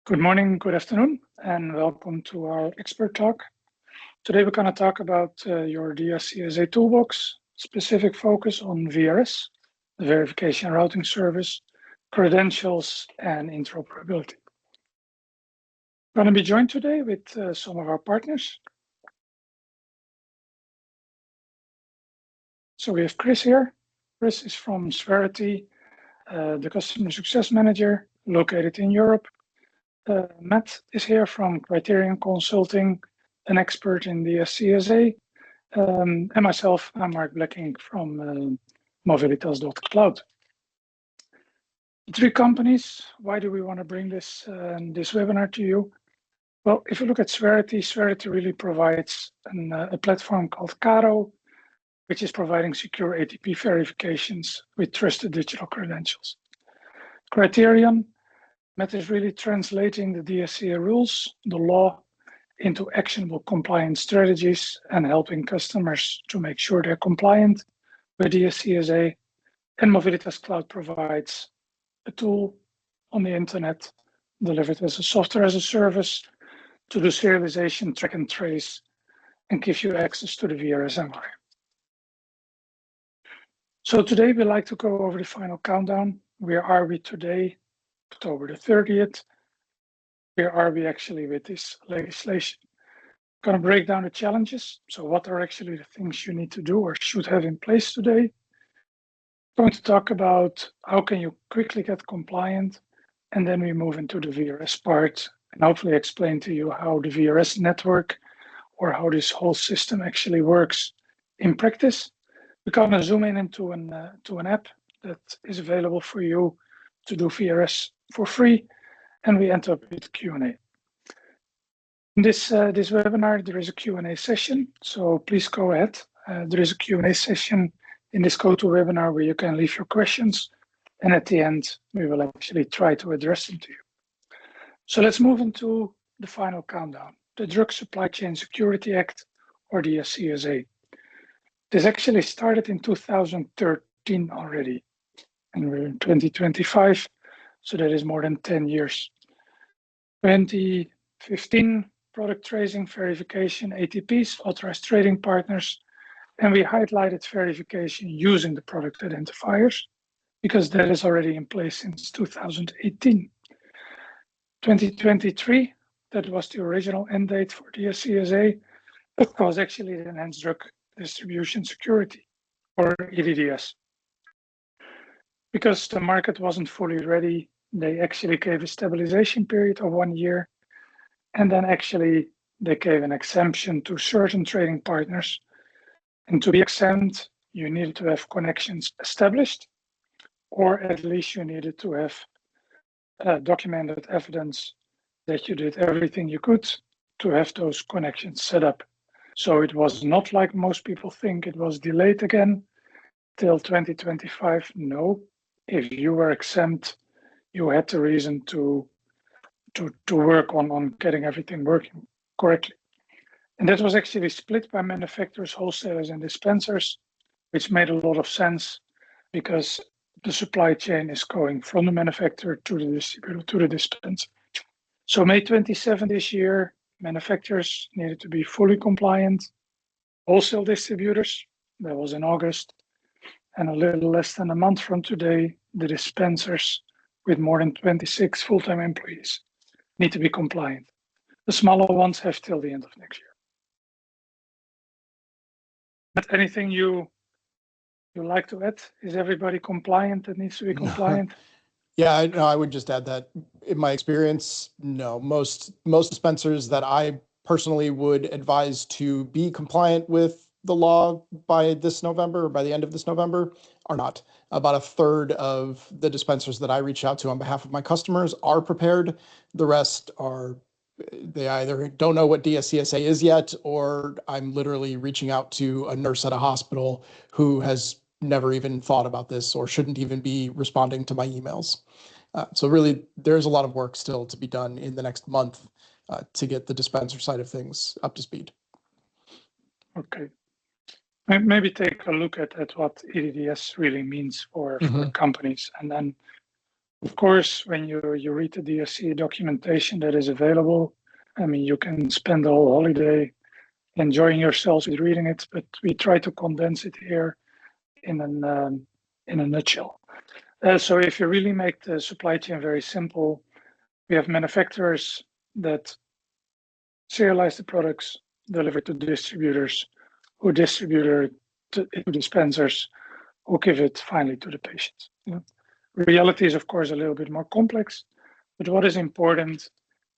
Good morning, good afternoon, and welcome to our expert talk. Today we're going to talk about your DSCSA Toolbox, specific focus on VRS, the verification and routing service, credentials, and interoperability. I'm going to be joined today with some of our partners. So we have Chris here. Chris is from Spherity, the Customer Success Manager located in Europe. Matt is here from Criterion Consulting, an expert in the DSCSA, and myself, I'm Mark Blacking from Movilitas.Cloud. Three companies. Why do we want to bring this webinar to you? Well, if you look at Spherity, Spherity really provides a platform called Caro, which is providing secure ATP verifications with trusted digital credentials. Criterion, Matt is really translating the DSCSA rules, the law, into actionable compliance strategies and helping customers to make sure they're compliant with DSCSA. And Movilitas.Cloud provides a tool on the internet delivered as a software as a service to do serialization, track and trace, and give you access to the VRS environment. So today we'd like to go over the final countdown. Where are we today, October the 30th? Where are we actually with this legislation? Going to break down the challenges. So what are actually the things you need to do or should have in place today? Going to talk about how can you quickly get compliant, and then we move into the VRS part and hopefully explain to you how the VRS network or how this whole system actually works in practice. We're going to zoom in into an app that is available for you to do VRS for free, and we end up with Q&A. In this webinar, there is a Q&A session, so please go ahead. There is a Q&A session in this GoToWebinar where you can leave your questions, and at the end, we will actually try to address them to you. So let's move into the final countdown, the Drug Supply Chain Security Act, or the DSCSA. This actually started in 2013 already, and we're in 2025, so that is more than 10 years. 2015, product tracing, verification, ATPs, Authorized Trading Partners, and we highlighted verification using the product identifiers because that is already in place since 2018. 2023, that was the original end date for the DSCSA. That was actually the Enhanced Drug Distribution Security, or EDDS. Because the market wasn't fully ready, they actually gave a stabilization period of 1 year, and then actually they gave an exemption to certain trading partners. And to be exempt, you needed to have connections established, or at least you needed to have documented evidence that you did everything you could to have those connections set up. So it was not like most people think it was delayed again till 2025. No, if you were exempt, you had the reason to work on getting everything working correctly. And that was actually split by manufacturers, wholesalers, and dispensers, which made a lot of sense because the supply chain is going from the manufacturer to the distributor to the dispenser. So May 27 this year, manufacturers needed to be fully compliant. Wholesale distributors, that was in August, and a little less than a month from today, the dispensers with more than 26 full-time employees need to be compliant. The smaller ones have till the end of next year. But anything you like to add? Is everybody compliant that needs to be compliant? Yeah, I would just add that in my experience, no, most dispensers that I personally would advise to be compliant with the law by this November, or by the end of this November, are not. About a third of the dispensers that I reach out to on behalf of my customers are prepared. The rest are, they either don't know what DSCSA is yet, or I'm literally reaching out to a nurse at a hospital who has never even thought about this or shouldn't even be responding to my emails. So really, there's a lot of work still to be done in the next month to get the dispenser side of things up to speed. Okay. Maybe take a look at what EDDS really means for companies, and then Of course, when you read the DSC documentation that is available, I mean, you can spend the whole holiday enjoying yourselves with reading it, but we try to condense it here in a nutshell. So if you really make the supply chain very simple, we have manufacturers that serialize the products, deliver to distributors, who distribute it to dispensers, who give it finally to the patients. Reality is, of course, a little bit more complex, but what is important,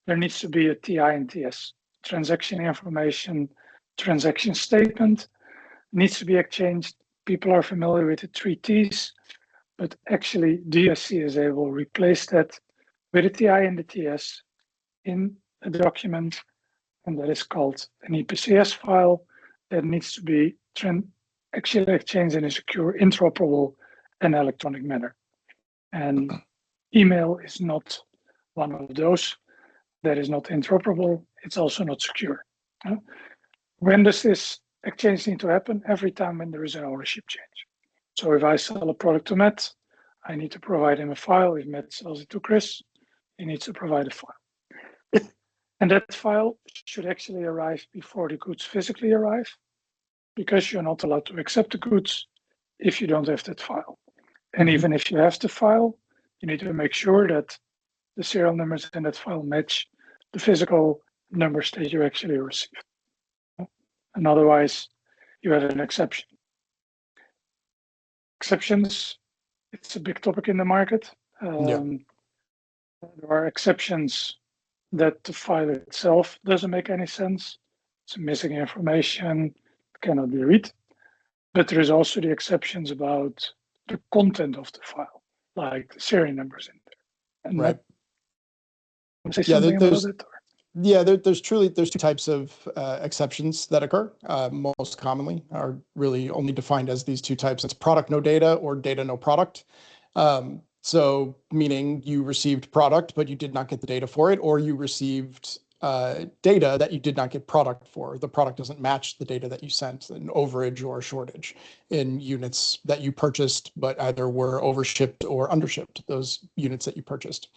there needs to be a TI and TS. Transaction information, transaction statement needs to be exchanged. People are familiar with the 3 Ts, but actually DSCSA will replace that with a TI and the TS in a document, and that is called an EPCS file that needs to be actually exchanged in a secure, interoperable, and electronic manner. And email is not one of those. That is not interoperable. It's also not secure. When does this exchange need to happen? Every time when there is an ownership change. So if I sell a product to Matt, I need to provide him a file. If Matt sells it to Chris, he needs to provide a file. And that file should actually arrive before the goods physically arrive, because you're not allowed to accept the goods if you don't have that file. And even if you have the file, you need to make sure that the serial numbers in that file match the physical numbers that you actually received. And otherwise, you have an exception. Exceptions, it's a big topic in the market. There are exceptions that the file itself doesn't make any sense. It's missing information, cannot be read. But there is also the exceptions about the content of the file, like the serial numbers in there. And right. Say something about it? Yeah, there's two types of exceptions that occur. Most commonly are really only defined as these two types. It's product no data or data no product. So meaning you received product, but you did not get the data for it, or you received data that you did not get product for. The product doesn't match the data that you sent, an overage or a shortage in units that you purchased, but either were overshipped or undershipped, those units that you purchased.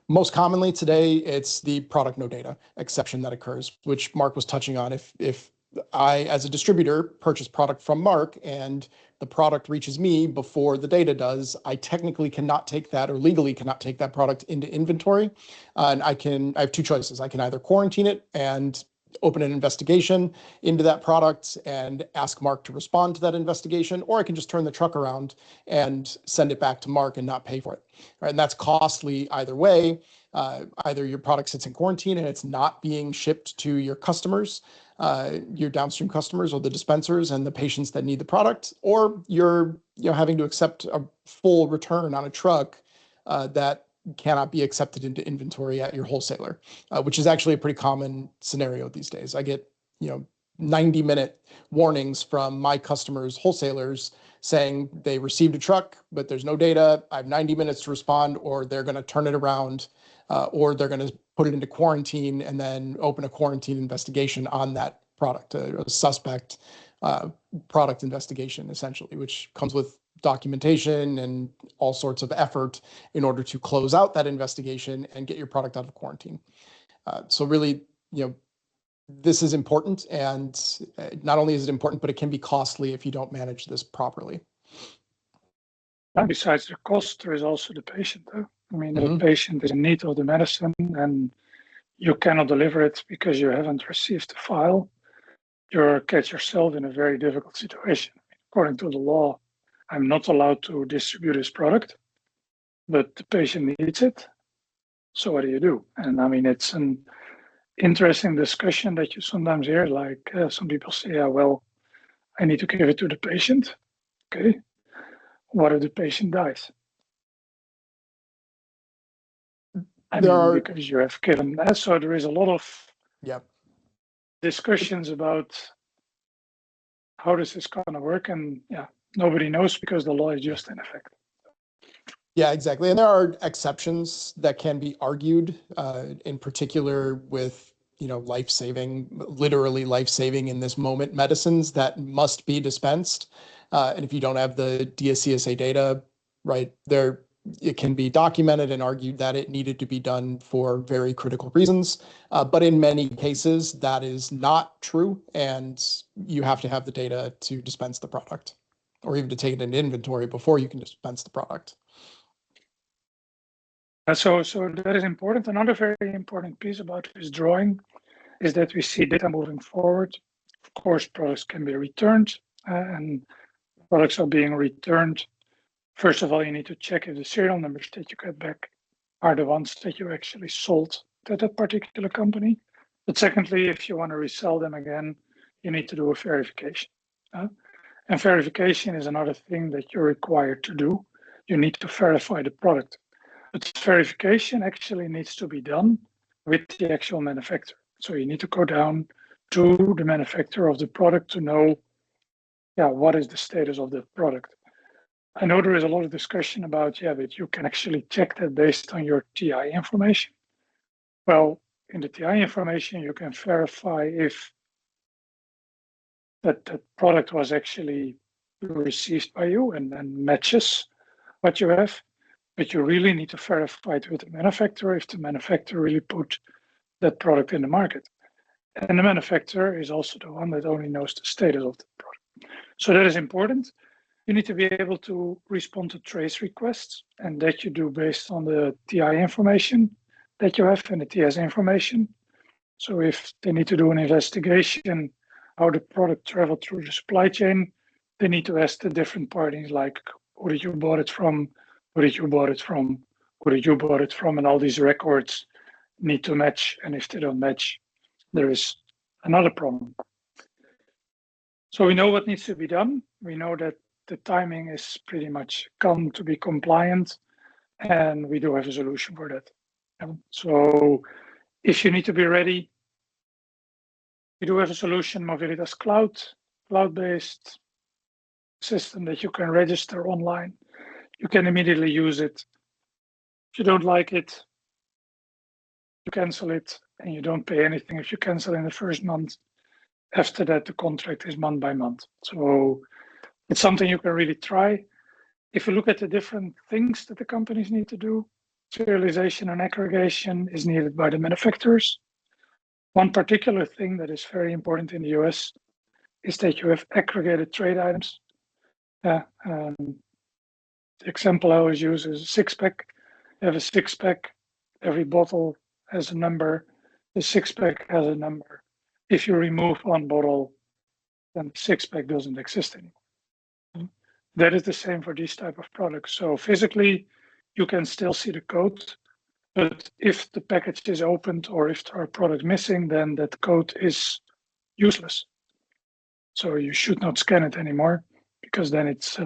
Most commonly today, it's the product no data exception that occurs, which Mark was touching on. If I, as a distributor, purchase product from Mark and the product reaches me before the data does, I technically cannot take that, or legally cannot take that product into inventory. And I have two choices. I can either quarantine it and open an investigation into that product and ask Mark to respond to that investigation, or I can just turn the truck around and send it back to Mark and not pay for it. Right? And that's costly either way. Either your product sits in quarantine and it's not being shipped to your customers, your downstream customers or the dispensers and the patients that need the product, or you're having to accept a full return on a truck that cannot be accepted into inventory at your wholesaler, which is actually a pretty common scenario these days. I get 90-minute warnings from my customers, wholesalers, saying they received a truck, but there's no data. I have 90 minutes to respond, or they're going to turn it around, or they're going to put it into quarantine and then open a quarantine investigation on that product, a suspect product investigation, essentially, which comes with documentation and all sorts of effort in order to close out that investigation and get your product out of quarantine. So really, this is important, and not only is it important, but it can be costly if you don't manage this properly. And besides the cost, there is also the patient. I mean, the patient is in need of the medicine, and you cannot deliver it because you haven't received the file. You get yourself in a very difficult situation. According to the law, I'm not allowed to distribute this product, but the patient needs it. So what do you do? And I mean, it's an interesting discussion that you sometimes hear, like some people say, yeah, well, I need to give it to the patient. Okay. What if the patient dies? Because you have given that. So there is a lot of discussions about how this is going to work. And nobody knows because the law is just in effect. Yeah, exactly. And there are exceptions that can be argued, in particular with, life-saving, literally life-saving in this moment medicines that must be dispensed. And if you don't have the DSCSA data, right, there it can be documented and argued that it needed to be done for very critical reasons. But in many cases, that is not true, and you have to have the data to dispense the product, or even to take it into inventory before you can dispense the product. So that is important. Another very important piece about withdrawing is that we see data moving forward. Of course, products can be returned, and products are being returned. First of all, you need to check if the serial numbers that you get back are the ones that you actually sold to that particular company. But secondly, if you want to resell them again, you need to do a verification. And verification is another thing that you're required to do. You need to verify the product. But verification actually needs to be done with the actual manufacturer. So you need to go down to the manufacturer of the product to know, what is the status of the product. I know there is a lot of discussion about, that you can actually check that based on your TI information. Well, in the TI information, you can verify if that product was actually received by you and matches what you have. But you really need to verify it with the manufacturer if the manufacturer really put that product in the market. And the manufacturer is also the one that only knows the status of the product. So that is important. You need to be able to respond to trace requests, and that you do based on the TI information that you have and the TS information. So if they need to do an investigation how the product traveled through the supply chain, they need to ask the different parties, like, who did you bought it from? Who did you bought it from? Who did you bought it from? And all these records need to match. And if they don't match, there is another problem. So we know what needs to be done. We know that the timing is pretty much come to be compliant, and we do have a solution for that. So if you need to be ready, we do have a solution, Movilitas.Cloud, cloud-based system that you can register online. You can immediately use it. If you don't like it, you cancel it, and you don't pay anything if you cancel in the first month. After that, the contract is month by month. So it's something you can really try. If you look at the different things that the companies need to do, serialization and aggregation is needed by the manufacturers. One particular thing that is very important in the US is that you have aggregated trade items. The example I always use is a six-pack. You have a six-pack, every bottle has a number, the six-pack has a number. If you remove one bottle, then the six-pack doesn't exist anymore. That is the same for these type of products. So physically, you can still see the code, but if the package is opened or if there are products missing, then that code is useless. So you should not scan it anymore, because then it's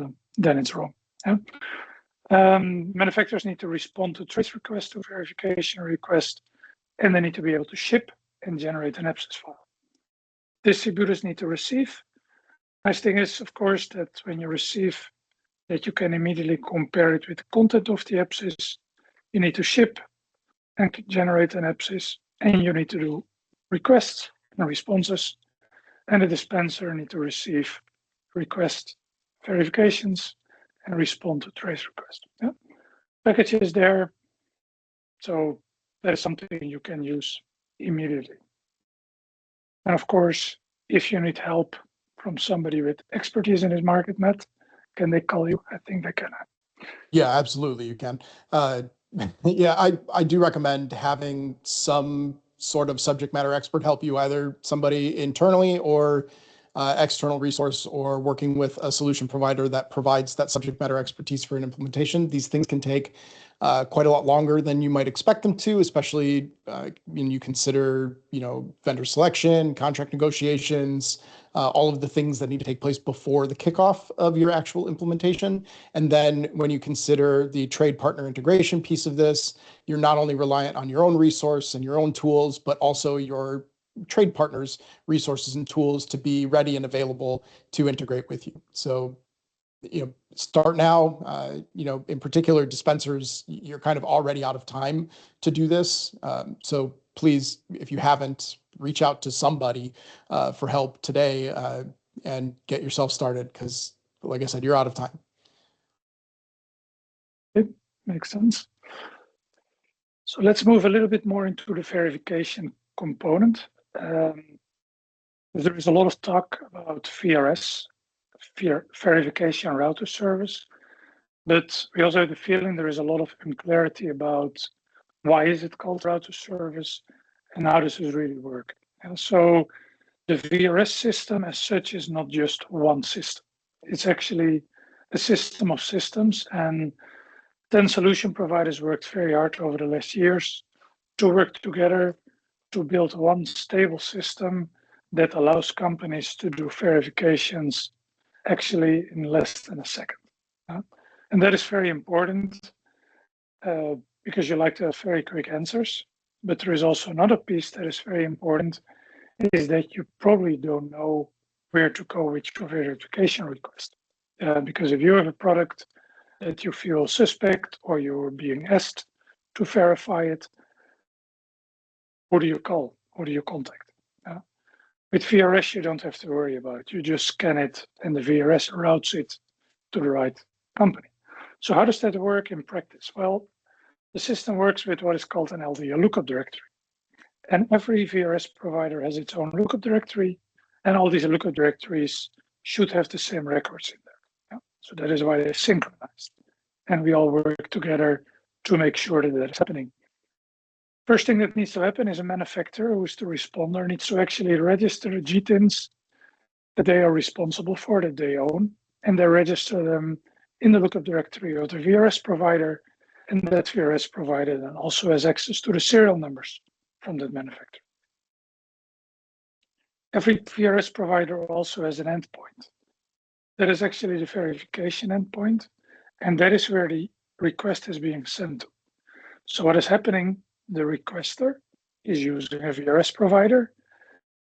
wrong. Manufacturers need to respond to trace requests, to verification requests, and they need to be able to ship and generate an abscess file. Distributors need to receive. Nice thing is, of course, that when you receive, that you can immediately compare it with the content of the abscess. You need to ship and generate an abscess, and you need to do requests and responses, and the dispenser need to receive request verifications and respond to trace requests. Package is there, so that is something you can use immediately. And of course, if you need help from somebody with expertise in this market, Matt, can they call you? I think they can. Yeah, absolutely, you can. Yeah, I do recommend having some sort of subject matter expert help you, either somebody internally or external resource, or working with a solution provider that provides that subject matter expertise for an implementation. These things can take quite a lot longer than you might expect them to, especially when you consider, vendor selection, contract negotiations, all of the things that need to take place before the kickoff of your actual implementation. And then when you consider the trade partner integration piece of this, you're not only reliant on your own resource and your own tools, but also your trade partners' resources and tools to be ready and available to integrate with you. So, start now. In particular, dispensers, you're kind of already out of time to do this. So please, if you haven't, reach out to somebody for help today and get yourself started, because, like I said, you're out of time. makes sense. So let's move a little bit more into the verification component. There is a lot of talk about VRS, verification router service, but we also have the feeling there is a lot of unclarity about why is it called router service and how does this really work. And so the VRS system as such is not just one system. It's actually a system of systems, and 10 solution providers worked very hard over the last years to work together to build one stable system that allows companies to do verifications actually in less than a second. And that is very important because you like to have very quick answers. But there is also another piece that is very important, is that you probably don't know where to go with your verification request. Because if you have a product that you feel suspect or you're being asked to verify it, who do you call? Who do you contact? With VRS, you don't have to worry about it. You just scan it and the VRS routes it to the right company. So how does that work in practice? Well, the system works with what is called an LD, a lookup directory. And every VRS provider has its own lookup directory, and all these lookup directories should have the same records in there. So that is why they're synchronized. And we all work together to make sure that that is happening. First thing that needs to happen is a manufacturer, who is the responder, needs to actually register the GTINs that they are responsible for, that they own, and they register them in the lookup directory of the VRS provider, and that VRS provider then also has access to the serial numbers from that manufacturer. Every VRS provider also has an endpoint. That is actually the verification endpoint, and that is where the request is being sent to. So what is happening, the requester is using a VRS provider.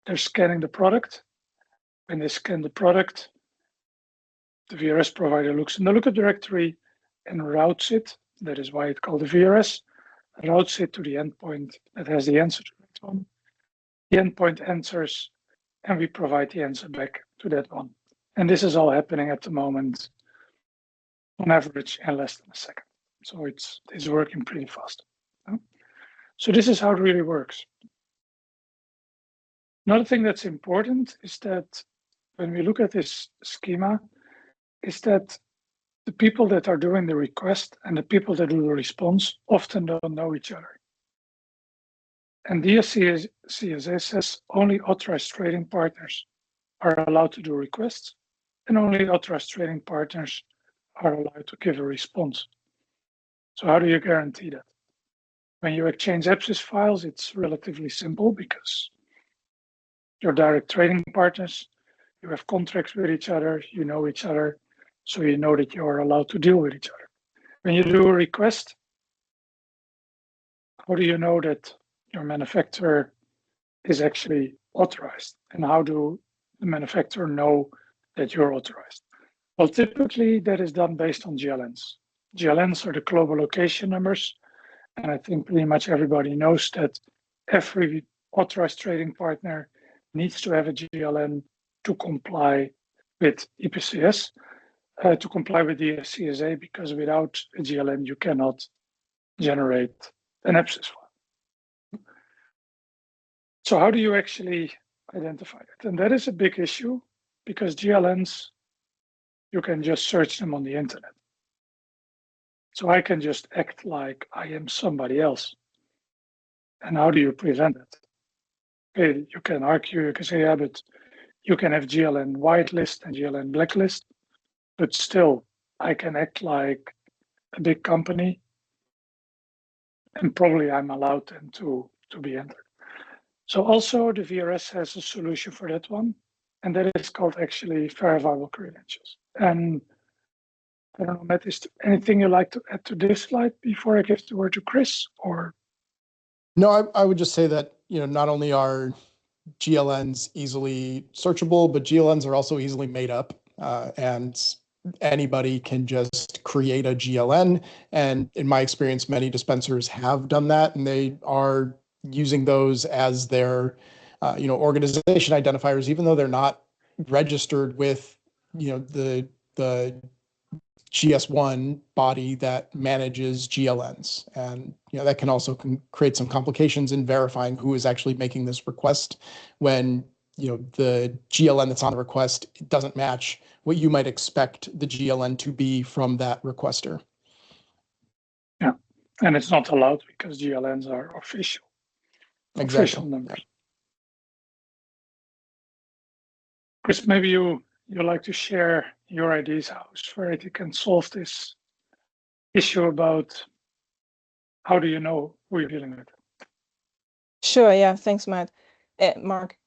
They're scanning the product. When they scan the product, the VRS provider looks in the lookup directory and routes it. That is why it's called a VRS, routes it to the endpoint that has the answer to that one. The endpoint answers, and we provide the answer back to that one. And this is all happening at the moment on average in less than a second. So it's working pretty fast. So this is how it really works. Another thing that's important is that when we look at this schema, is that the people that are doing the request and the people that do the response often don't know each other. And DSCSA says only authorized trading partners are allowed to do requests, and only authorized trading partners are allowed to give a response. So how do you guarantee that? When you exchange APSIS files, it's relatively simple because you're direct trading partners, you have contracts with each other, you know each other, so you know that you are allowed to deal with each other. When you do a request, how do you know that your manufacturer is actually authorized? And how do the manufacturer know that you're authorized? Well, typically that is done based on GLNs. GLNs are the global location numbers. And I think pretty much everybody knows that every authorized trading partner needs to have a GLN to comply with EPCS, to comply with the DSCSA, because without a GLN, you cannot generate an APSIS file. So how do you actually identify it? And that is a big issue because GLNs, you can just search them on the internet. So I can just act like I am somebody else. And how do you prevent it? Okay, you can argue, you can say, yeah, but you can have GLN whitelist and GLN blacklist, but still I can act like a big company and probably I'm allowed then to be entered. So also the VRS has a solution for that one, and that is called actually verifiable credentials. And I don't know, Matt, is there anything you'd like to add to this slide before I give the word to Chris? Or No, I would just say that, not only are GLNs easily searchable, but GLNs are also easily made up, and anybody can just create a GLN. And in my experience, many dispensers have done that, and they are using those as their, organization identifiers, even though they're not registered with, the GS1 body that manages GLNs. And that can also create some complications in verifying who is actually making this request when the GLN that's on the request doesn't match what you might expect the GLN to be from that requester. Yeah, and it's not allowed because GLNs are official numbers. Yeah. Chris, maybe you'd like to share your ideas how Spherity can solve this issue about how do you know who you're dealing with? Sure, yeah, thanks, Mark.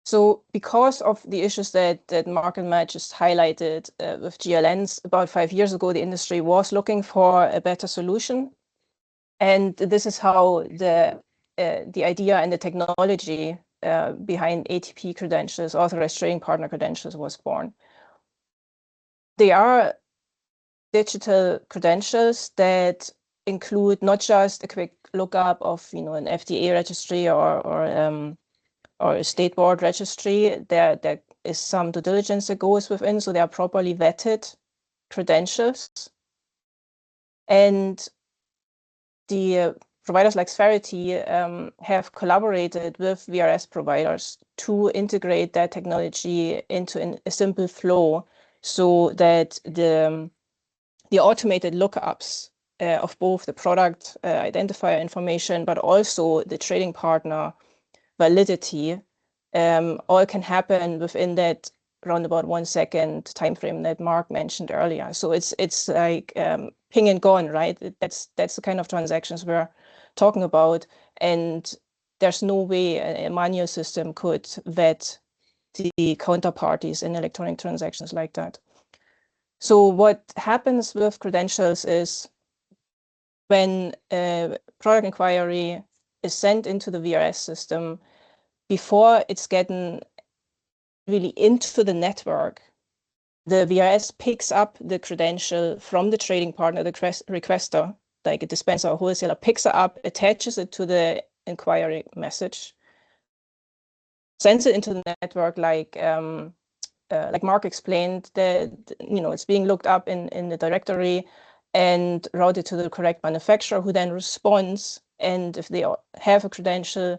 So because of the issues that Mark and Matt just highlighted with GLNs, about 5 years ago, the industry was looking for a better solution. And this is how the idea and the technology behind ATP credentials, Authorized Trading Partner credentials, was born. They are digital credentials that include not just a quick lookup of an FDA registry or a state board registry. There is some due diligence that goes within, so they are properly vetted credentials. And the providers like Spherity have collaborated with VRS providers to integrate that technology into a simple flow so that the automated lookups of both the product identifier information, but also the trading partner validity, all can happen within that around about 1 second time frame that Mark mentioned earlier. So it's like ping and gone, right? That's the kind of transactions we're talking about, and there's no way a manual system could vet the counterparties in electronic transactions like that. So what happens with credentials is when a product inquiry is sent into the VRS system, before it's getting really into the network, the VRS picks up the credential from the trading partner, the requester, like a dispenser or wholesaler, picks it up, attaches it to the inquiry message, sends it into the network like Mark explained, it's being looked up in the directory and routed to the correct manufacturer, who then responds. And if they have a credential,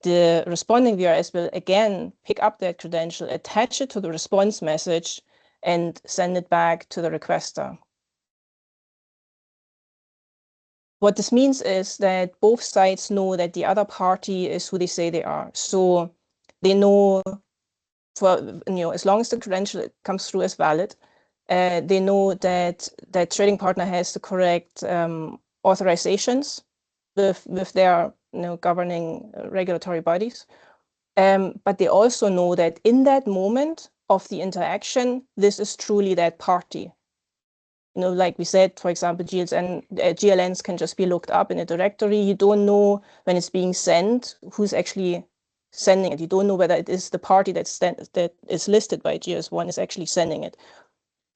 the responding VRS will again pick up that credential, attach it to the response message, and send it back to the requester. What this means is that both sides know that the other party is who they say they are. So they know, as long as the credential comes through as valid, they know that that trading partner has the correct authorizations with their governing regulatory bodies. But they also know that in that moment of the interaction, this is truly that party. Like we said, for example, GLNs can just be looked up in a directory. You don't know when it's being sent, who's actually sending it. You don't know whether it is the party that is listed by GS1 is actually sending it.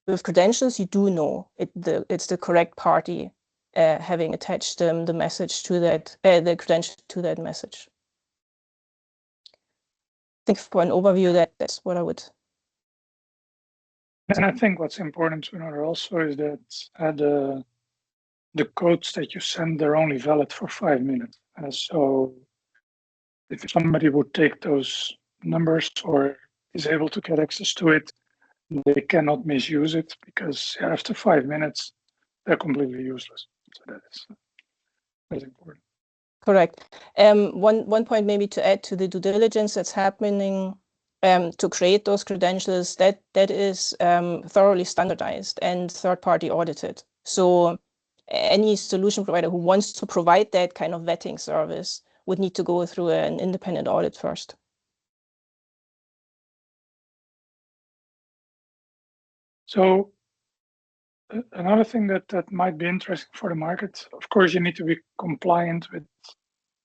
With credentials, you do know it's the correct party having attached the message to that, the credential to that message. I think for an overview, that's what I would. And I think what's important to know also is that the codes that you send, they're only valid for 5 minutes. So if somebody would take those numbers or is able to get access to it, they cannot misuse it, because after 5 minutes, they're completely useless. So that's important. Correct. One point maybe to add to the due diligence that's happening to create those credentials, that is thoroughly standardized and third-party audited. So any solution provider who wants to provide that kind of vetting service would need to go through an independent audit first. So another thing that might be interesting for the market, of course, you need to be compliant with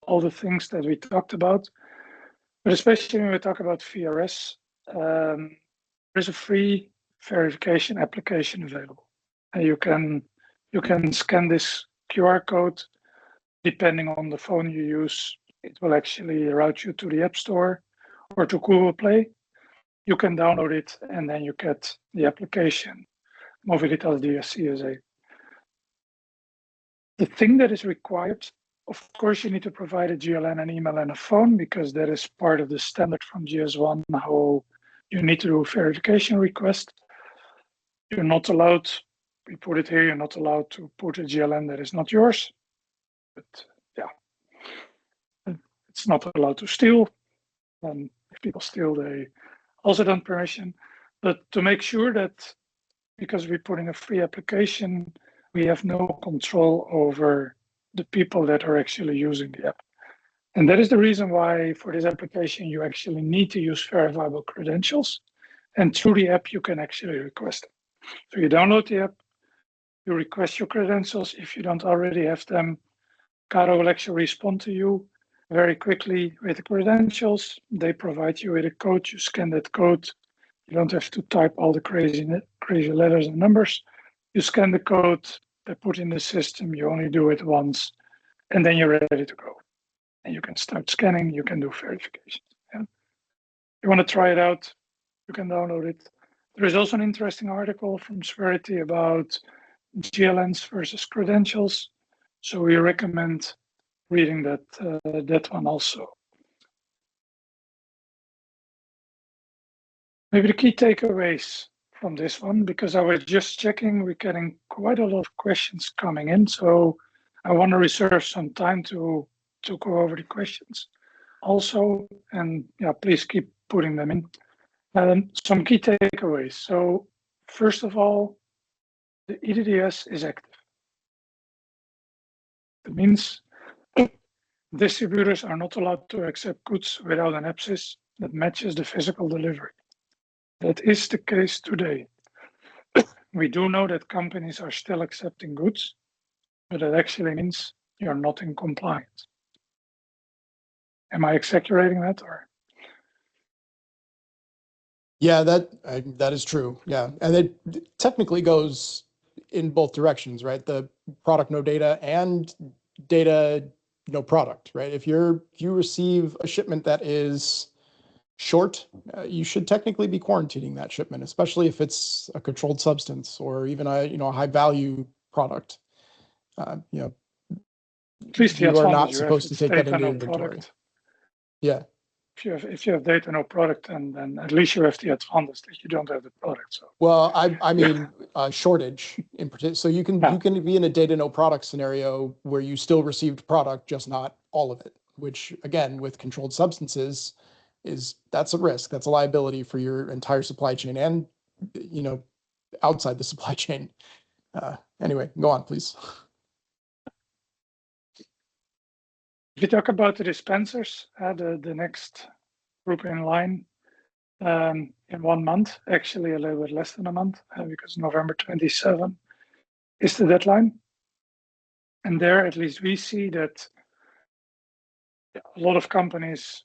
all the things that we talked about, but especially when we talk about VRS, there's a free verification application available. And you can scan this QR code. Depending on the phone you use, it will actually route you to the App Store or to Google Play. You can download it, and then you get the application Movilitas DSCSA. The thing that is required, of course, you need to provide a GLN, an email, and a phone, because that is part of the standard from GS1, how you need to do a verification request. You're not allowed, we put it here, you're not allowed to put a GLN that is not yours. But yeah, it's not allowed to steal. And if people steal, they also don't permission. But to make sure that, because we're putting a free application, we have no control over the people that are actually using the app. And that is the reason why for this application, you actually need to use verifiable credentials. And through the app, you can actually request it. So you download the app, you request your credentials. If you don't already have them, Caro will actually respond to you very quickly with the credentials. They provide you with a code, you scan that code. You don't have to type all the crazy letters and numbers. You scan the code, they put in the system, you only do it once, and then you're ready to go. And you can start scanning, you can do verifications. Yeah? You want to try it out, you can download it. There is also an interesting article from Spherity about GLNs versus credentials. So we recommend reading that one also. Maybe the key takeaways from this one, because I was just checking, we're getting quite a lot of questions coming in. So I want to reserve some time to go over the questions also. And yeah, please keep putting them in. Some key takeaways. So first of all, the EDDS is active. It means distributors are not allowed to accept goods without an APSIS that matches the physical delivery. That is the case today. We do know that companies are still accepting goods, but that actually means you're not in compliance. Am I exaggerating that, or? Yeah, that is true. Yeah, and it technically goes in both directions, right? The product no data and data no product, right? If you receive a shipment that is short, you should technically be quarantining that shipment, especially if it's a controlled substance or even a high value product. At least you are not supposed to take that into inventory. Product. Yeah. If you have data no product, and then at least you have the advantage that you don't have the product. So well, I mean shortage in particular. So you can be in a data no product scenario where you still received product, just not all of it. Which again, with controlled substances, that's a risk. That's a liability for your entire supply chain and outside the supply chain. Anyway, go on, please. If you talk about the dispensers, the next group in line, in 1 month, actually a little bit less than a month, because November 27 is the deadline. And there, at least we see that a lot of companies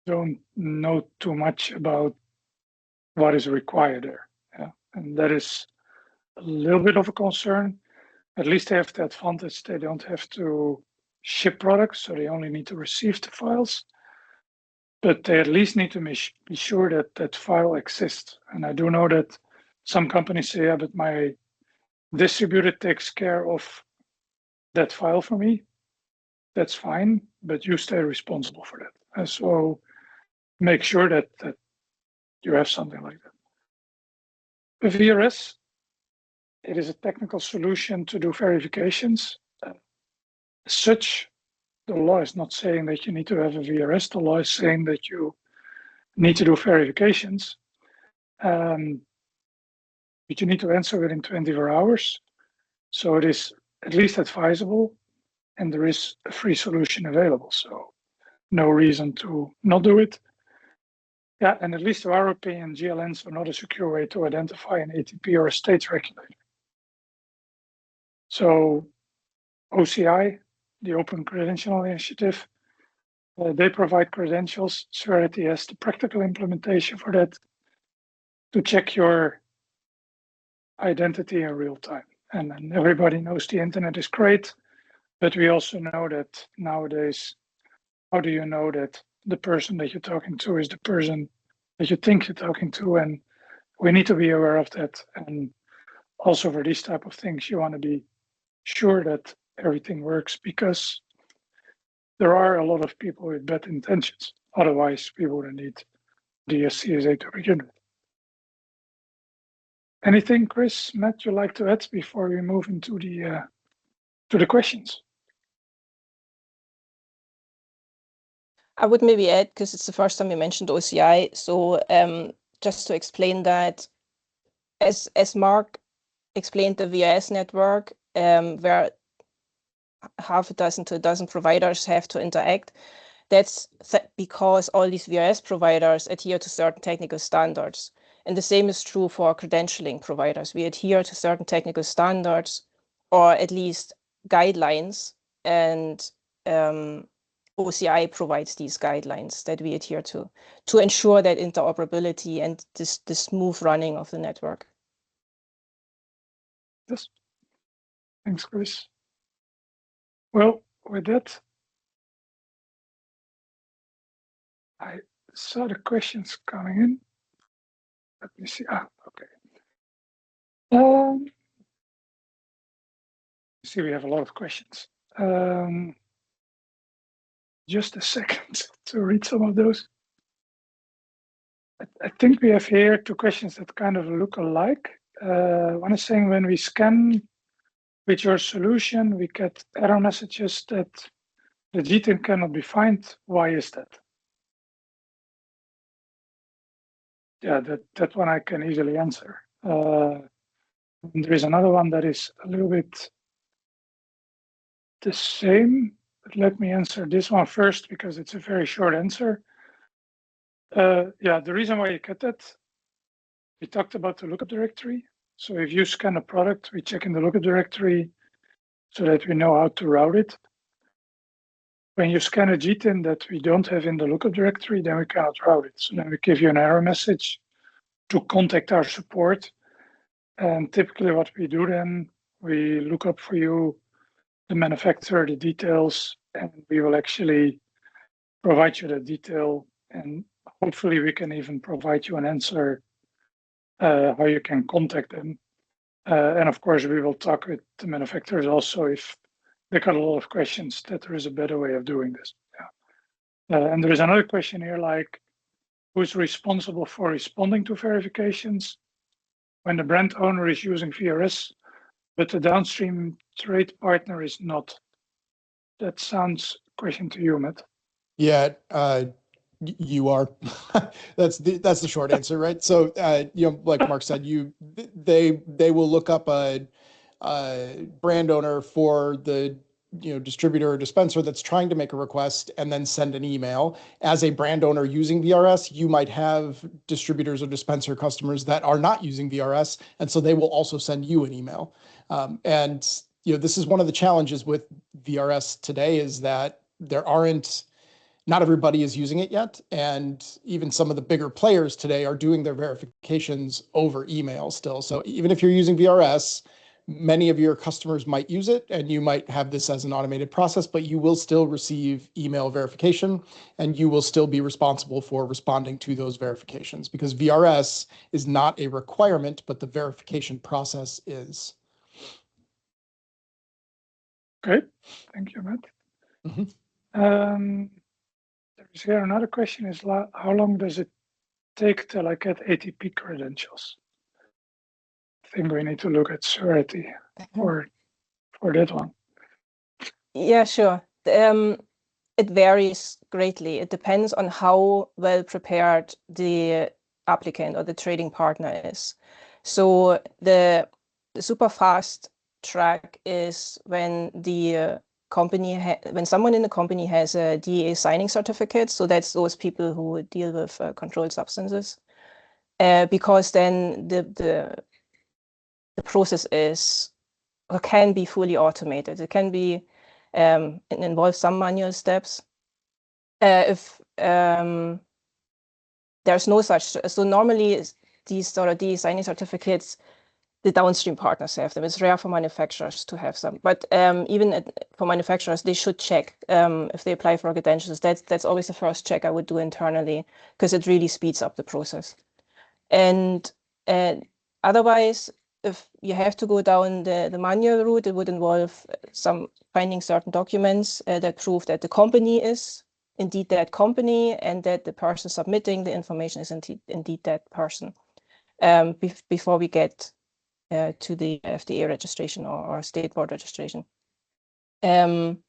don't know too much about what is required there. Yeah? And that is a little bit of a concern. At least they have the advantage they don't have to ship products, so they only need to receive the files. But they at least need to be sure that that file exists. And I do know that some companies say, yeah, but my distributor takes care of that file for me. That's fine, but you stay responsible for that. And so make sure that you have something like that. With VRS, it is a technical solution to do verifications. As such, the law is not saying that you need to have a VRS. The law is saying that you need to do verifications. But you need to answer within 24 hours. So it is at least advisable, and there is a free solution available. So no reason to not do it. Yeah, and at least to our opinion, GLNs are not a secure way to identify an ATP or a state regulator. So OCI, the Open Credential Initiative, they provide credentials. Spherity has the practical implementation for that to check your identity in real time. And everybody knows the internet is great, but we also know that nowadays, how do you know that the person that you're talking to is the person that you think you're talking to? And we need to be aware of that. And also for these type of things, you want to be sure that everything works, because there are a lot of people with bad intentions. Otherwise, we wouldn't need DSCSA to begin with. Anything, Chris, Matt, you'd like to add before we move into the questions? I would maybe add, because it's the first time you mentioned OCI, so just to explain that, as Mark explained, the VRS network, where half a dozen to a dozen providers have to interact, that's because all these VRS providers adhere to certain technical standards. And the same is true for credentialing providers. We adhere to certain technical standards, or at least guidelines, and OCI provides these guidelines that we adhere to ensure that interoperability and the smooth running of the network. Yes. Thanks, Chris. Well, with that, I saw the questions coming in. Let me see. Okay. See, we have a lot of questions. Just a second to read some of those. I think we have here two questions that kind of look alike. One is saying, when we scan with your solution, we get error messages that the GTIN cannot be found. Why is that? Yeah, that one I can easily answer. There is another one that is a little bit the same, but let me answer this one first because it's a very short answer. Yeah, the reason why you get that, we talked about the lookup directory. So if you scan a product, we check in the lookup directory so that we know how to route it. When you scan a GTIN that we don't have in the lookup directory, then we cannot route it. So then we give you an error message to contact our support. And typically what we do then, we look up for you the manufacturer, the details, and we will actually provide you the detail. And hopefully we can even provide you an answer how you can contact them. And of course, we will talk with the manufacturers also if they got a lot of questions, that there is a better way of doing this. Yeah. And there is another question here, like, who's responsible for responding to verifications when the brand owner is using VRS, but the downstream trade partner is not? That sounds a question to you, Matt. Yeah, you are. That's the short answer, right? So, like Mark said, they will look up a brand owner for the distributor or dispenser that's trying to make a request and then send an email. As a brand owner using VRS, you might have distributors or dispenser customers that are not using VRS, and so they will also send you an email. And this is one of the challenges with VRS today, is that not everybody is using it yet. And even some of the bigger players today are doing their verifications over email still. So even if you're using VRS, many of your customers might use it and you might have this as an automated process, but you will still receive email verification and you will still be responsible for responding to those verifications, because VRS is not a requirement, but the verification process is. Great, thank you, Matt. There's here another question is, how long does it take till I get ATP credentials? I think we need to look at Spherity for that one. Yeah, sure. It varies greatly. It depends on how well prepared the applicant or the trading partner is. So the super fast track is when the when someone in the company has a DEA signing certificate. So that's those people who deal with controlled substances, because then the process is or can be fully automated. It can be involve some manual steps. If there's no such, so normally these sort of DEA signing certificates, the downstream partners have them. It's rare for manufacturers to have some, but even for manufacturers, they should check if they apply for credentials. That's always the first check I would do internally, because it really speeds up the process. And And otherwise, if you have to go down the manual route, it would involve finding certain documents that prove that the company is indeed that company and that the person submitting the information is indeed that person before we get to the FDA registration or state board registration. And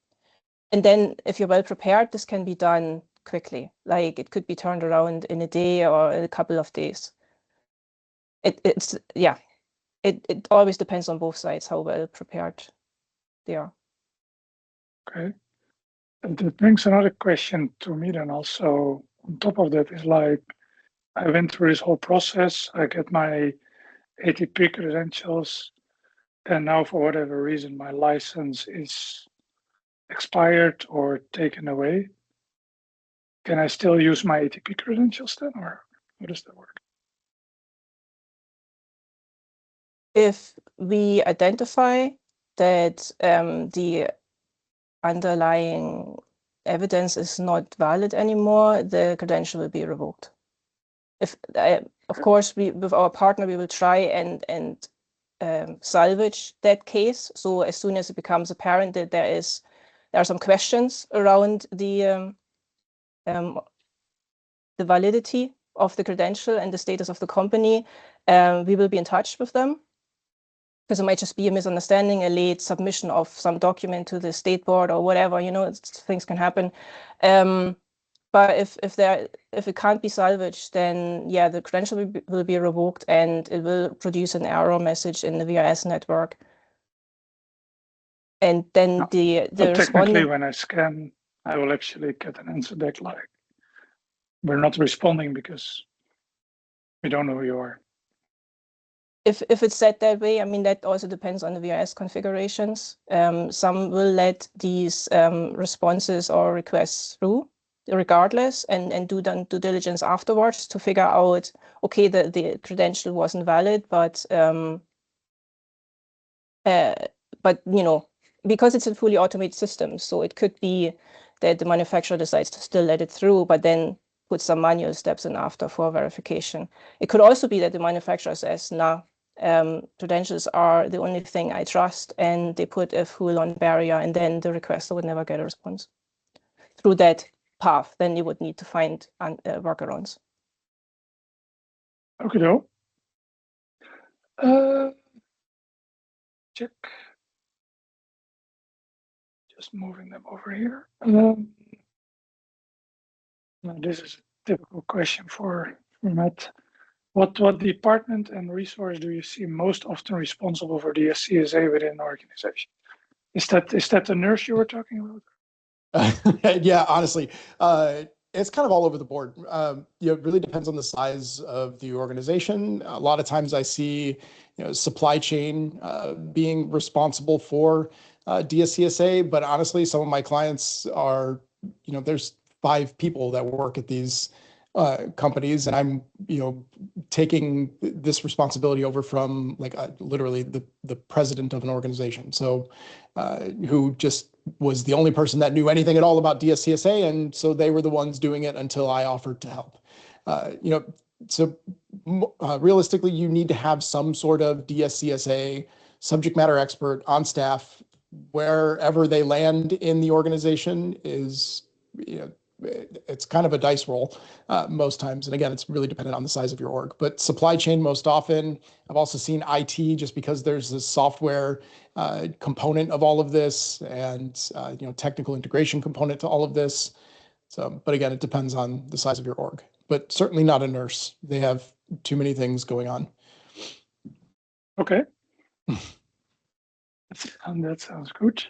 then if you're well prepared, this can be done quickly. Like it could be turned around in a day or a couple of days. It always depends on both sides how well prepared they are. Okay. And that brings another question to me then also. On top of that is like, I went through this whole process, I get my ATP credentials, and now for whatever reason, my license is expired or taken away. Can I still use my ATP credentials then, or how does that work? If we identify that the underlying evidence is not valid anymore, the credential will be revoked. Of course, with our partner, we will try and salvage that case. So as soon as it becomes apparent that there are some questions around the validity of the credential and the status of the company, we will be in touch with them. Because it might just be a misunderstanding, a late submission of some document to the state board or whatever, things can happen. But if it can't be salvaged, then yeah, the credential will be revoked and it will produce an error message in the VRS network. And then the technically, when I scan, I will actually get an answer back like, we're not responding because we don't know who you are. If it's set that way, I mean, that also depends on the VRS configurations. Some will let these responses or requests through regardless and do due diligence afterwards to figure out, okay, the credential wasn't valid, but because it's a fully automated system, so it could be that the manufacturer decides to still let it through, but then put some manual steps in after for verification. It could also be that the manufacturer says, nah, credentials are the only thing I trust, and they put a full-on barrier, and then the requester would never get a response through that path. Then you would need to find workarounds. Okay, check. Just moving them over here. This is a typical question for Matt. What department and resource do you see most often responsible for DSCSA within an organization? Is that the nurse you were talking about? Yeah, honestly, it's kind of all over the board. It really depends on the size of the organization. A lot of times I see, supply chain being responsible for DSCSA, but honestly, some of my clients are, there's 5 people that work at these companies, and I'm, taking this responsibility over from like literally the president of an organization. So who just was the only person that knew anything at all about DSCSA, and so they were the ones doing it until I offered to help. So realistically, you need to have some sort of DSCSA subject matter expert on staff wherever they land in the organization. Is it's kind of a dice roll most times. And again, it's really dependent on the size of your org, but supply chain most often. I've also seen IT, just because there's this software component of all of this, and technical integration component to all of this. So, but again, it depends on the size of your org, but certainly not a nurse. They have too many things going on. Okay. That sounds good.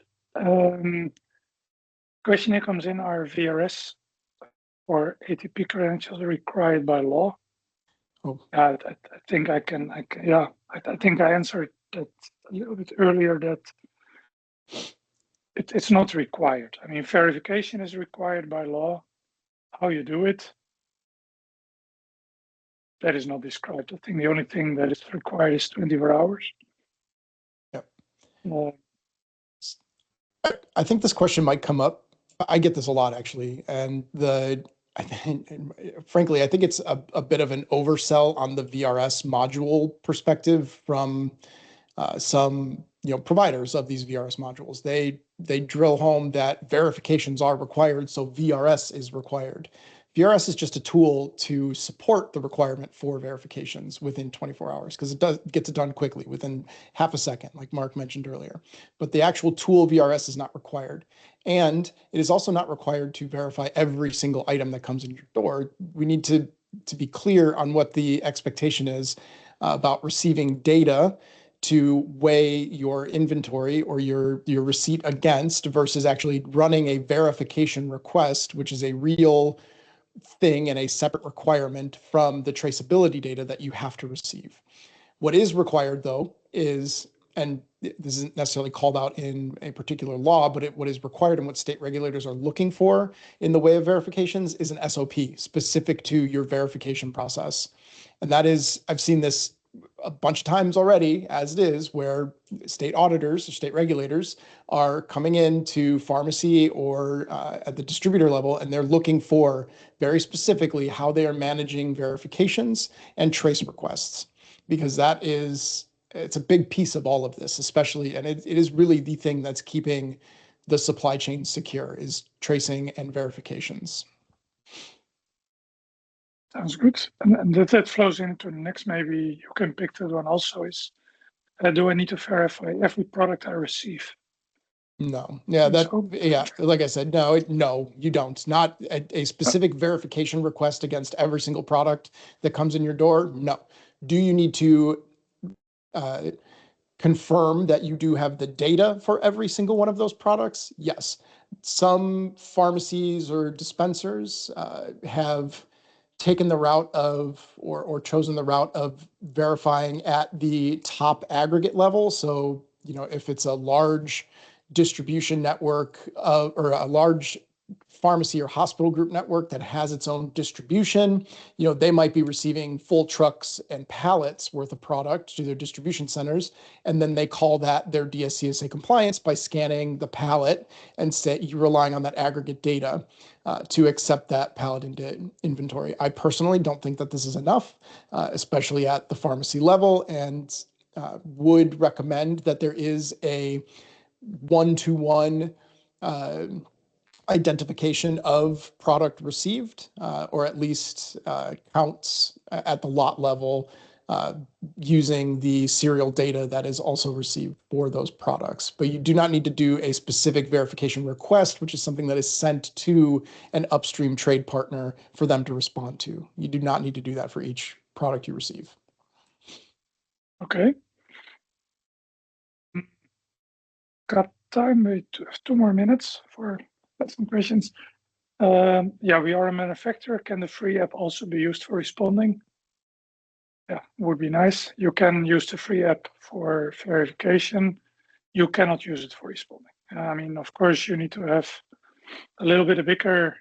Question here comes in: are VRS or ATP credentials required by law? Oh. I think I can. Yeah, I think I answered that a little bit earlier. That it's not required. I mean, verification is required by law. How you do it, that is not described. I think the only thing that is required is 24 hours. Yep. Uh, I think this question might come up. I get this a lot, actually. And the frankly, I think it's a bit of an oversell on the VRS module perspective from some providers of these VRS modules. They drill home that verifications are required, so VRS is required. VRS is just a tool to support the requirement for verifications within 24 hours because it gets it done quickly within half a second, like Mark mentioned earlier. But the actual tool VRS is not required. And it is also not required to verify every single item that comes in your door. We need to be clear on what the expectation is about receiving data to weigh your inventory or your receipt against versus actually running a verification request, which is a real thing and a separate requirement from the traceability data that you have to receive. What is required, though, is, and this isn't necessarily called out in a particular law, but what is required and what state regulators are looking for in the way of verifications is an SOP specific to your verification process. And that is, I've seen this a bunch of times already, as it is, where state auditors or state regulators are coming into pharmacy or at the distributor level, and they're looking for very specifically how they are managing verifications and trace requests, because it's a big piece of all of this, especially, and it is really the thing that's keeping the supply chain secure is tracing and verifications. Sounds good. And that flows into the next, maybe you can pick that one also, is do I need to verify every product I receive? No. Yeah, like I said, no, you don't. Not a specific verification request against every single product that comes in your door. No. Do you need to confirm that you do have the data for every single one of those products? Yes. Some pharmacies or dispensers have taken the route of or chosen the route of verifying at the top aggregate level. So, if it's a large distribution network or a large pharmacy or hospital group network that has its own distribution, they might be receiving full trucks and pallets worth of product to their distribution centers. And then they call that their DSCSA compliance by scanning the pallet and you're relying on that aggregate data to accept that pallet into inventory. I personally don't think that this is enough, especially at the pharmacy level, and would recommend that there is a one-to-one identification of product received, or at least counts at the lot level using the serial data that is also received for those products. But you do not need to do a specific verification request, which is something that is sent to an upstream trade partner for them to respond to. You do not need to do that for each product you receive. Okay. Got time. We have 2 more minutes for some questions. We are a manufacturer. Can the free app also be used for responding? Yeah, would be nice. You can use the free app for verification. You cannot use it for responding. I mean, of course, you need to have a little bit of bigger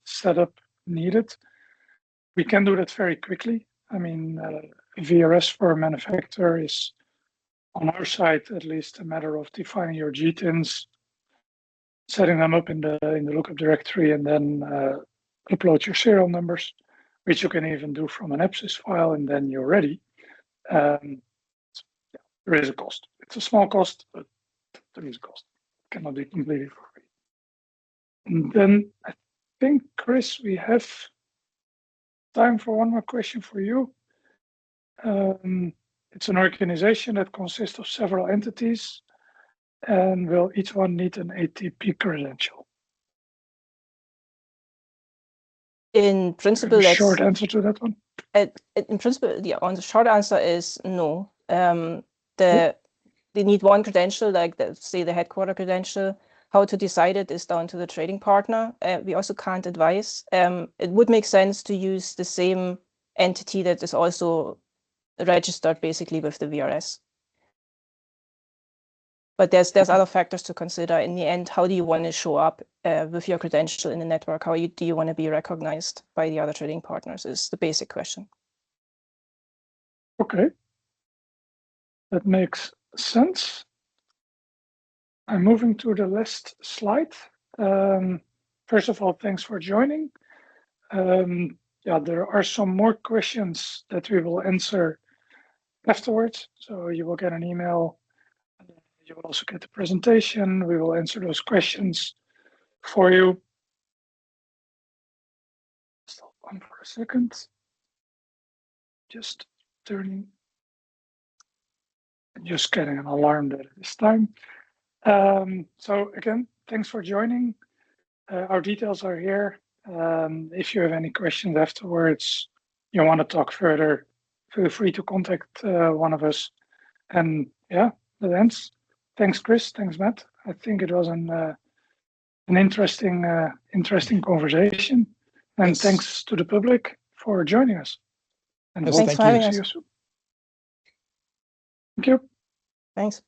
setup needed. We can do that very quickly. I mean, VRS for a manufacturer is, on our side at least, a matter of defining your GTINs, setting them up in the lookup directory, and then upload your serial numbers, which you can even do from an AppSys file, and then you're ready. There is a cost. It's a small cost, but there is a cost. It cannot be completely for free. And then I think, Chris, we have time for one more question for you. It's an organization that consists of several entities, and will each one need an ATP credential? In principle, that's short answer to that one. In principle, the short answer is no. They need one credential, like say the headquarter credential. How to decide it is down to the trading partner. We also can't advise. It would make sense to use the same entity that is also registered basically with the VRS. But there's other factors to consider. In the end, how do you want to show up with your credential in the network? How do you want to be recognized by the other trading partners is the basic question. Okay. That makes sense. I'm moving to the last slide. First of all, thanks for joining. Yeah, there are some more questions that we will answer afterwards. So you will get an email. You will also get the presentation. We will answer those questions for you. Stop on for a second. Just getting an alarm there this time. So again, thanks for joining. Our details are here. If you have any questions afterwards, you want to talk further, feel free to contact one of us. And yeah, that ends. Thanks, Chris. Thanks, Matt. I think it was an interesting conversation. And Yes. thanks to the public for joining us. And Yes, hope Thanks for thank having you. us. see you soon. Thank you. Thanks.